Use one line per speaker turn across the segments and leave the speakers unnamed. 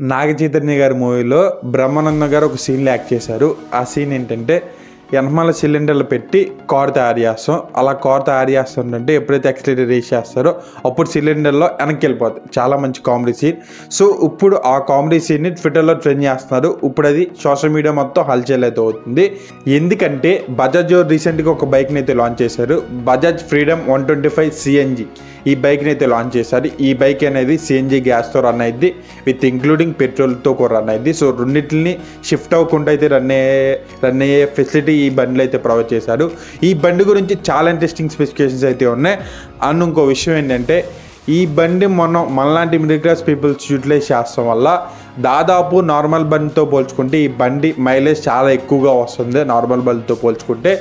నాగ చైతన్య గారి మూవీలో బ్రహ్మానందం గారు ఒక సీన్లో యాక్ట్ చేశారు. ఆ సీన్ ఏంటంటే వెనకమాల సిలిండర్లు పెట్టి కార్ తయారు చేస్తాం. అలా కార్ తయారు చేస్తుంటే ఎప్పుడైతే యాక్సిలేటర్ రేస్ చేస్తారో అప్పుడు సిలిండర్లో వెనక్కి వెళ్ళిపోతుంది. చాలా మంచి కామెడీ సీన్. సో ఇప్పుడు ఆ కామెడీ సీన్ని ట్విట్టర్లో ట్రెండ్ చేస్తున్నారు. ఇప్పుడు అది సోషల్ మీడియా మొత్తం హల్చల్ అయితే అవుతుంది. ఎందుకంటే బజాజ్ రీసెంట్గా ఒక బైక్ని అయితే లాంచ్ చేశారు. బజాజ్ ఫ్రీడమ్ 125 CNG ఈ బైక్ని అయితే లాంచ్ చేశారు. ఈ బైక్ అనేది CNG గ్యాస్తో రన్ అయింది, విత్ ఇంక్లూడింగ్ పెట్రోల్తో కూడా రన్ అయింది. సో రెండింటిని షిఫ్ట్ అవ్వకుండా అయితే రన్ అయ్యే ఫెసిలిటీ ఈ బండిలో అయితే ప్రొవైడ్ చేశారు. ఈ బండి గురించి చాలా ఇంట్రెస్టింగ్ స్పెసిఫికేషన్స్ అయితే ఉన్నాయి. అండ్ ఇంకో విషయం ఏంటంటే ఈ బండి మనలాంటి మిడిల్ క్లాస్ పీపుల్స్ యూటిలైజ్ చేస్తాం వల్ల దాదాపు నార్మల్ బండితో పోల్చుకుంటే ఈ బండి మైలేజ్ చాలా ఎక్కువగా వస్తుంది. నార్మల్ బండితో పోల్చుకుంటే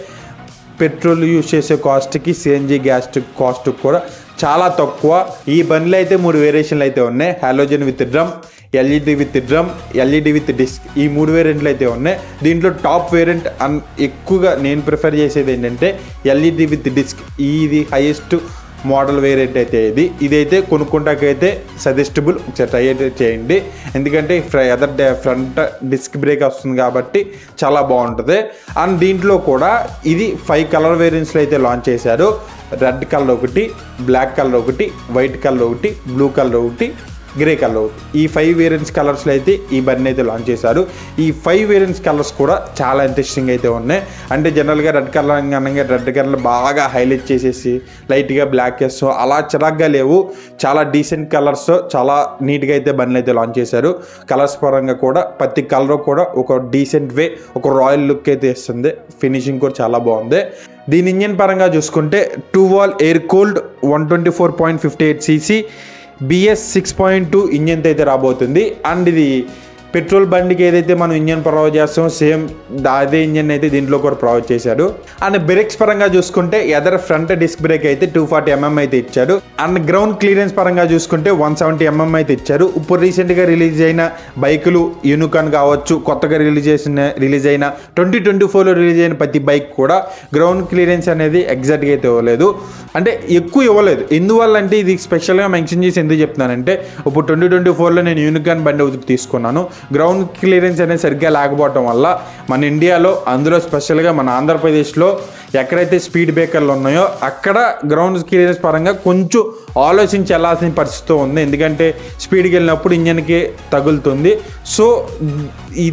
పెట్రోల్ యూజ్ చేసే కాస్ట్కి CNG గ్యాస్ కాస్ట్ కూడా చాలా తక్కువ. ఈ బండిలో అయితే 3 వేరియేషన్లు అయితే ఉన్నాయి. Halogen with drum, LED with drum, LED with disc, ఈ 3 వేరియంట్లు అయితే ఉన్నాయి. దీంట్లో టాప్ వేరియంట్ ఎక్కువగా నేను ప్రిఫర్ చేసేది ఏంటంటే LED విత్ డిస్క్. ఇది హైయెస్ట్ మోడల్ వేరియంట్ అయితే ఇదైతే కొనుక్కుంటాకైతే సజెస్టబుల్, ఒకసారి ట్రై అయితే చేయండి. ఎందుకంటే ఫ్రంట్ డిస్క్ బ్రేక్ వస్తుంది కాబట్టి చాలా బాగుంటుంది. అండ్ దీంట్లో కూడా ఇది 5 కలర్ వేరియంట్స్లో అయితే లాంచ్ చేశారు. రెడ్ కలర్ ఒకటి, బ్లాక్ కలర్ ఒకటి, వైట్ కలర్ ఒకటి, బ్లూ కలర్ ఒకటి, గ్రే కలర్ ఒకటి, ఈ 5 వేరియంట్స్ కలర్స్లో అయితే ఈ బండి అయితే లాంచ్ చేశారు. ఈ 5 వేరియంట్స్ కలర్స్ కూడా చాలా ఇంట్రెస్టింగ్ అయితే ఉన్నాయి. అంటే జనరల్గా రెడ్ కలర్ అనగా రెడ్ కలర్ బాగా హైలైట్ చేసేసి లైట్గా బ్లాక్ వేస్తాం, అలా చిరాగ్గా లేవు. చాలా డీసెంట్ కలర్స్, చాలా నీట్గా అయితే బండ్లు అయితే లాంచ్ చేశారు. కలర్స్ పరంగా కూడా ప్రతి కలర్ కూడా ఒక డీసెంట్ వే, ఒక రాయల్ లుక్ అయితే ఇస్తుంది. ఫినిషింగ్ కూడా చాలా బాగుంది. దీని ఇంజిన్ పరంగా చూసుకుంటే 2 wall air cooled 124.58 cc BS 6.2 ఇంజిన్తో అయితే రాబోతుంది. అండ్ ఇది పెట్రోల్ బండికి ఏదైతే మనం ఇంజన్ ప్రొవైడ్ చేస్తామో సేమ్ అదే ఇంజన్ అయితే దీంట్లో కూడా ప్రొవైడ్ చేశారు. అండ్ బ్రేక్స్ పరంగా చూసుకుంటే ఎదర్ ఫ్రంట్ డిస్క్ బ్రేక్ అయితే 240 mm అయితే ఇచ్చారు. అండ్ గ్రౌండ్ క్లియరెన్స్ పరంగా చూసుకుంటే 170 mm అయితే ఇచ్చారు. ఇప్పుడు రీసెంట్గా రిలీజ్ అయిన బైకులు యూనికార్న్ కావచ్చు, కొత్తగా రిలీజ్ అయిన 2024లో రిలీజ్ అయిన ప్రతి బైక్ కూడా గ్రౌండ్ క్లియరెన్స్ అనేది ఎగ్జాక్ట్గా అయితే ఇవ్వలేదు, అంటే ఎక్కువ ఇవ్వలేదు. ఎందువల్ల అంటే ఇది స్పెషల్గా మెన్షన్ చేసి ఎందుకు చెప్తున్నానంటే ఇప్పుడు 2024లో నేను యూనికార్న్ బండి ఒకటి తీసుకున్నాను. గ్రౌండ్ క్లియరెన్స్ అనేది సరిగ్గా లేకపోవడం వల్ల మన ఇండియాలో, అందులో స్పెషల్గా మన ఆంధ్రప్రదేశ్లో ఎక్కడైతే స్పీడ్ బ్రేకర్లు ఉన్నాయో అక్కడ గ్రౌండ్ క్లియరెన్స్ పరంగా కొంచెం ఆలోచించి వెళ్ళాల్సిన పరిస్థితి ఉంది. ఎందుకంటే స్పీడ్కి వెళ్ళినప్పుడు ఇంజన్కి తగులుతుంది. సో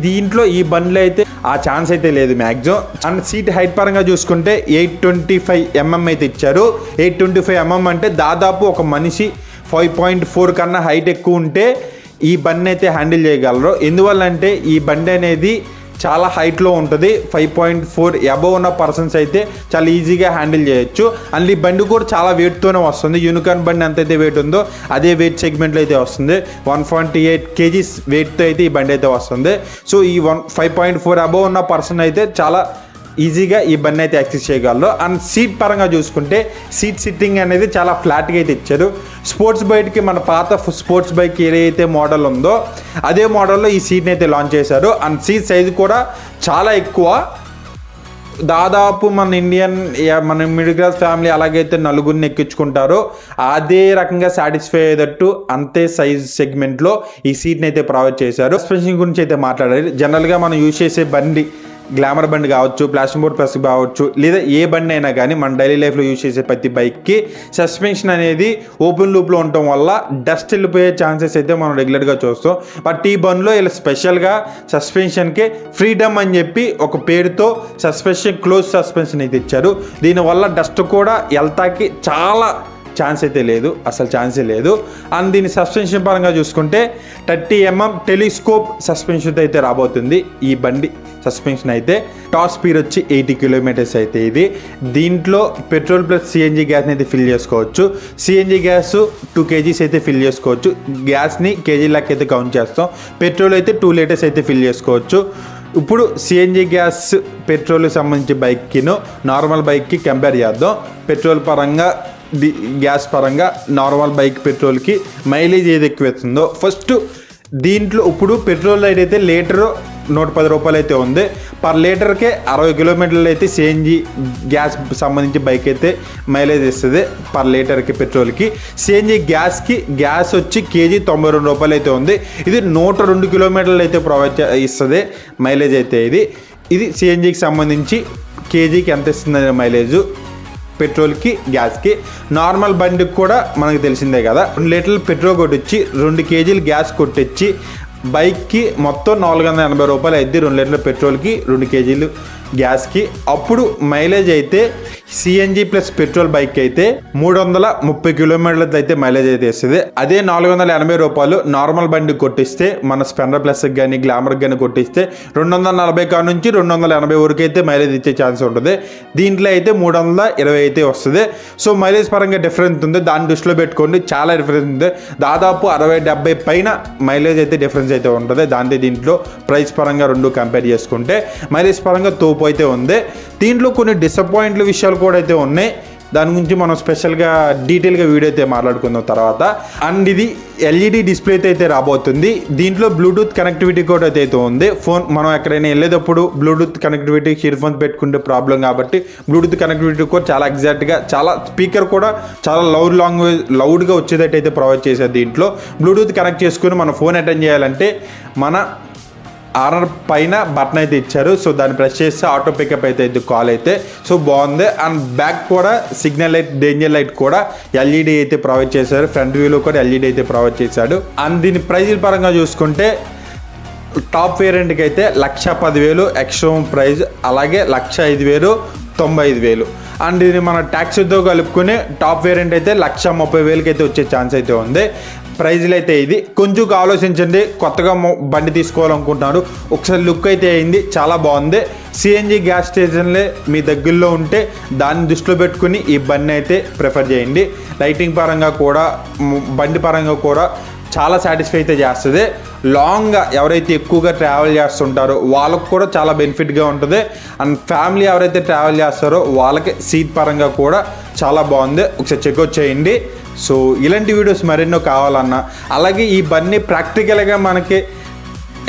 దీంట్లో ఈ బండ్లు అయితే ఆ ఛాన్స్ అయితే లేదు మ్యాక్సిమం. అండ్ సీట్ హైట్ పరంగా చూసుకుంటే 825 mm అయితే ఇచ్చారు. 825 mm అంటే దాదాపు ఒక మనిషి 5.4 కన్నా హైట్ ఎక్కువ ఉంటే ఈ బండి అయితే హ్యాండిల్ చేయగలరు. ఎందువల్ల అంటే ఈ బండి అనేది చాలా హైట్లో ఉంటుంది. 5.4 అబవ్ ఉన్న పర్సన్స్ అయితే చాలా ఈజీగా హ్యాండిల్ చేయొచ్చు. అండ్ ఈ బండి కూడా చాలా వెయిట్తోనే వస్తుంది. యూనికార్న్ బండి ఎంతైతే వెయిట్ ఉందో అదే వెయిట్ సెగ్మెంట్లో అయితే వస్తుంది. 148 kgs వెయిట్తో అయితే ఈ బండి అయితే వస్తుంది. సో ఈ 5.4 అబవ్ ఉన్న పర్సన్ అయితే చాలా ఈజీగా ఈ బండి అయితే యాక్సెస్ చేయగలరు. అండ్ సీట్ పరంగా చూసుకుంటే సీట్ సిట్టింగ్ అనేది చాలా ఫ్లాట్గా అయితే ఇచ్చారు. స్పోర్ట్స్ బైక్కి మన పాత స్పోర్ట్స్ బైక్ ఏదైతే మోడల్ ఉందో అదే మోడల్లో ఈ సీట్ని అయితే లాంచ్ చేశారు. అండ్ సీట్ సైజు కూడా చాలా ఎక్కువ. దాదాపు మన మిడిల్ క్లాస్ ఫ్యామిలీ అలాగైతే నలుగురిని ఎక్కించుకుంటారో అదే రకంగా సాటిస్ఫై అయ్యేటట్టు అంతే సైజ్ సెగ్మెంట్లో ఈ సీట్ని అయితే ప్రొవైడ్ చేశారు. సస్పెన్షన్ గురించి అయితే మాట్లాడాలి. జనరల్గా మనం యూజ్ చేసే బండి గ్లామర్ బండి కావచ్చు, ప్లాస్టిక్ బోర్డ్ ప్లస్ కావచ్చు, లేదా ఏ బండి అయినా కానీ మన డైలీ లైఫ్లో యూజ్ చేసే ప్రతి బైక్కి సస్పెన్షన్ అనేది ఓపెన్ లూప్లో ఉండటం వల్ల డస్ట్ వెళ్ళిపోయే ఛాన్సెస్ అయితే మనం రెగ్యులర్గా చూస్తాం. బట్ ఈ బండిలో ఇలా స్పెషల్గా సస్పెన్షన్కి ఫ్రీడమ్ అని చెప్పి ఒక పేరుతో సస్పెన్షన్ క్లోజ్ సస్పెన్షన్ అయితే ఇచ్చారు. దీనివల్ల డస్ట్ కూడా వెళ్తాకి చాలా ఛాన్స్ అయితే లేదు, అసలు ఛాన్సే లేదు. అండ్ దీని సస్పెన్షన్ పరంగా చూసుకుంటే 30 mm టెలిస్కోప్ సస్పెన్షన్తో అయితే రాబోతుంది ఈ బండి సస్పెన్షన్ అయితే. టాప్ స్పీడ్ వచ్చి 80 km అయితే ఇది. దీంట్లో పెట్రోల్ ప్లస్ CNG గ్యాస్ని అయితే ఫిల్ చేసుకోవచ్చు. CNG గ్యాస్ 2 kgs అయితే ఫిల్ చేసుకోవచ్చు. గ్యాస్ని కేజీ లెక్క అయితే కౌంట్ చేస్తాం. పెట్రోల్ అయితే 2 liters అయితే ఫిల్ చేసుకోవచ్చు. ఇప్పుడు CNG గ్యాస్ పెట్రోల్కి సంబంధించి బైక్కిను నార్మల్ బైక్కి కంపేర్ చేద్దాం. పెట్రోల్ పరంగా గ్యాస్ పరంగా నార్మల్ బైక్ పెట్రోల్కి మైలేజ్ ఏది ఎక్కువ ఇస్తుందో ఫస్ట్ దీంట్లో ఇప్పుడు పెట్రోల్ ఏదైతే లీటరు 110 రూపాయలు అయితే ఉంది. పర్ లీటర్కే 60 కిలోమీటర్లు అయితే సిఎన్జి గ్యాస్ సంబంధించి బైక్ అయితే మైలేజ్ ఇస్తుంది పర్ లీటర్కి పెట్రోల్కి. సిఎన్జి గ్యాస్ వచ్చి కేజీ 92 రూపాయలు అయితే ఉంది. ఇది 102 కిలోమీటర్లు అయితే ప్రొవైడ్ ఇస్తుంది మైలేజ్ అయితే. ఇది సిఎన్జికి సంబంధించి కేజీకి ఎంత ఇస్తుంది మైలేజ్ పెట్రోల్కి గ్యాస్కి. నార్మల్ బండికి కూడా మనకు తెలిసిందే కదా, 2 లీటర్లు పెట్రోల్ కొట్టించి 2 కేజీలు గ్యాస్ కొట్టించి బైక్కి మొత్తం 480 రూపాయలు అయితే 2 లీటర్ల పెట్రోల్కి 2 కేజీలు గ్యాస్కి. అప్పుడు మైలేజ్ అయితే సిఎన్జి ప్లస్ పెట్రోల్ బైక్ అయితే 330 కిలోమీటర్లు అయితే మైలేజ్ అయితే ఇస్తుంది. అదే 480 రూపాయలు నార్మల్ బండి కొట్టిస్తే మన స్పెండర్ ప్లస్కి కానీ గ్లామర్కి కానీ కొట్టిస్తే 240 కాడ నుంచి 280 వరకు అయితే మైలేజ్ ఇచ్చే ఛాన్స్ ఉంటుంది. దీంట్లో అయితే 320 అయితే వస్తుంది. సో మైలేజ్ పరంగా డిఫరెన్స్ ఉంది, దాన్ని దృష్టిలో పెట్టుకోండి. చాలా డిఫరెన్స్ ఉంది, దాదాపు 60-70 పైన మైలేజ్ అయితే డిఫరెన్స్ అయితే ఉంటుంది. దీంట్లో ప్రైస్ పరంగా రెండు కంపేర్ చేసుకుంటే మైలేజ్ పరంగా తోపు అయితే ఉంది. దీంట్లో కొన్ని డిసప్పాయింట్ల విషయాలు కూడా అయితే ఉన్నాయి, దాని గురించి మనం స్పెషల్గా డీటెయిల్గా వీడియో అయితే మాట్లాడుకుందాం తర్వాత. అండ్ ఇది ఎల్ఈడి డిస్ప్లే అయితే రాబోతుంది. దీంట్లో బ్లూటూత్ కనెక్టివిటీ కూడా అయితే ఉంది. ఫోన్ మనం ఎక్కడైనా వెళ్ళేటప్పుడు బ్లూటూత్ కనెక్టివిటీ ఇయర్ ఫోన్స్ పెట్టుకుంటే ప్రాబ్లం కాబట్టి బ్లూటూత్ కనెక్టివిటీ కూడా చాలా ఎగ్జాక్ట్గా, చాలా స్పీకర్ కూడా చాలా లౌడ్గా వచ్చేటట్టు అయితే ప్రొవైడ్ చేశారు. దీంట్లో బ్లూటూత్ కనెక్ట్ చేసుకుని మన ఫోన్ అటెండ్ చేయాలంటే మన ఆర్ఆర్ పైన బటన్ అయితే ఇచ్చారు. సో దాన్ని ప్రెస్ చేస్తే ఆటో పికప్ అయితే కాల్ అయితే. సో బాగుంది. అండ్ బ్యాక్ కూడా సిగ్నల్ లైట్, డేంజర్ లైట్ కూడా ఎల్ఈడి అయితే ప్రొవైడ్ చేశారు. ఫ్రంట్ వ్యూలో కూడా ఎల్ఈడి అయితే ప్రొవైడ్ చేశాడు. అండ్ దీని ప్రైజ్ పరంగా చూసుకుంటే టాప్ వేరియంట్కి అయితే 1,10,000 ఎక్స్ట్రోమ్ ప్రైజ్, అలాగే 1,05,000 95,000. అండ్ ఇది మన ట్యాక్సీతో కలుపుకుని టాప్ వేరియంట్ అయితే 1,30,000 అయితే వచ్చే ఛాన్స్ అయితే ఉంది. ప్రైజ్లు అయితే ఇది కొంచెం ఆలోచించండి. కొత్తగా బండి తీసుకోవాలనుకుంటున్నారు, ఒకసారి లుక్ అయితే అయింది, చాలా బాగుంది. సిఎన్జి గ్యాస్ స్టేషన్లే మీ దగ్గరలో ఉంటే దాన్ని దృష్టిలో పెట్టుకుని ఈ బండి అయితే ప్రిఫర్ చేయండి. లైటింగ్ పరంగా కూడా బండి పరంగా కూడా చాలా సాటిస్ఫై అయితే చేస్తుంది. లాంగ్గా ఎవరైతే ఎక్కువగా ట్రావెల్ చేస్తుంటారో వాళ్ళకు కూడా చాలా బెనిఫిట్గా ఉంటుంది. అండ్ ఫ్యామిలీ ఎవరైతే ట్రావెల్ చేస్తారో వాళ్ళకి సీట్ పరంగా కూడా చాలా బాగుంది, ఒకసారి చెక్అవుట్ చేయండి. సో ఇలాంటి వీడియోస్ మరెన్నో కావాలన్నా, అలాగే ఈ బండి ప్రాక్టికల్గా మనకి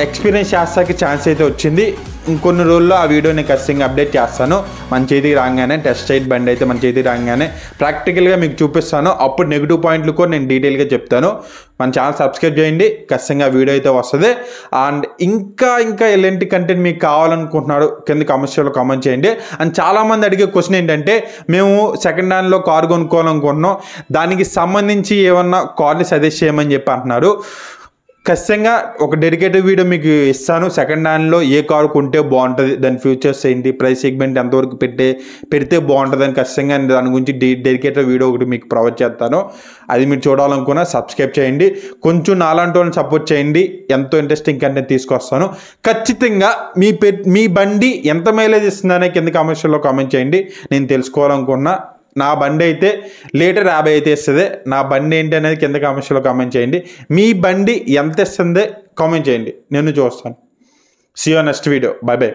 ఎక్స్పీరియన్స్ చేస్తాకి ఛాన్స్ అయితే వచ్చింది. ఇంకొన్ని రోజుల్లో ఆ వీడియోని ఖచ్చితంగా అప్డేట్ చేస్తాను. మన చేతికి రాగానే టెస్ట్ రైడ్ బండి అయితే మన చేతికి రాగానే ప్రాక్టికల్గా మీకు చూపిస్తాను. అప్పుడు నెగిటివ్ పాయింట్లు కూడా నేను డీటెయిల్గా చెప్తాను. మన ఛానల్ సబ్స్క్రైబ్ చేయండి, ఖచ్చితంగా వీడియో అయితే వస్తుంది. అండ్ ఇంకా ఎలాంటి కంటెంట్ మీకు కావాలనుకుంటున్నాడు కింద కామెంట్స్లో కామెంట్ చేయండి. అండ్ చాలామంది అడిగే క్వశ్చన్ ఏంటంటే, మేము సెకండ్ హ్యాండ్లో కార్ కొనుక్కోవాలనుకుంటున్నాం, దానికి సంబంధించి ఏమన్నా కార్ని సజెస్ట్ చేయమని చెప్పి అంటున్నారు. ఖచ్చితంగా ఒక డెడికేటెడ్ వీడియో మీకు ఇస్తాను. సెకండ్ హ్యాండ్లో ఏ కారు కొంటే బాగుంటుంది, దాని ఫ్యూచర్స్ ఏంటి, ప్రైస్ సెగ్మెంట్ ఎంతవరకు పెడితే బాగుంటుంది అని ఖచ్చితంగా దాని గురించి డెడికేటెడ్ వీడియో ఒకటి మీకు ప్రొవైడ్ చేస్తాను. అది మీరు చూడాలనుకున్నా సబ్స్క్రైబ్ చేయండి. కొంచెం నాలాంటి వాళ్ళని సపోర్ట్ చేయండి, ఎంతో ఇంట్రెస్టింగ్ కంటెంట్ తీసుకొస్తాను. ఖచ్చితంగా మీ బండి ఎంత మైలేజ్ ఇస్తుందనే కింద కామెంట్స్లో కామెంట్ చేయండి. నేను తెలుసుకోవాలనుకున్నా నా బండి అయితే లీటర్ 50 అయితే ఇస్తుంది. నా బండి ఏంటి అనేది కింద కామెంట్స్లో కామెంట్ చేయండి. మీ బండి ఎంత ఇస్తుందో కామెంట్ చేయండి, నేను చూస్తాను. See you next video. Bye by.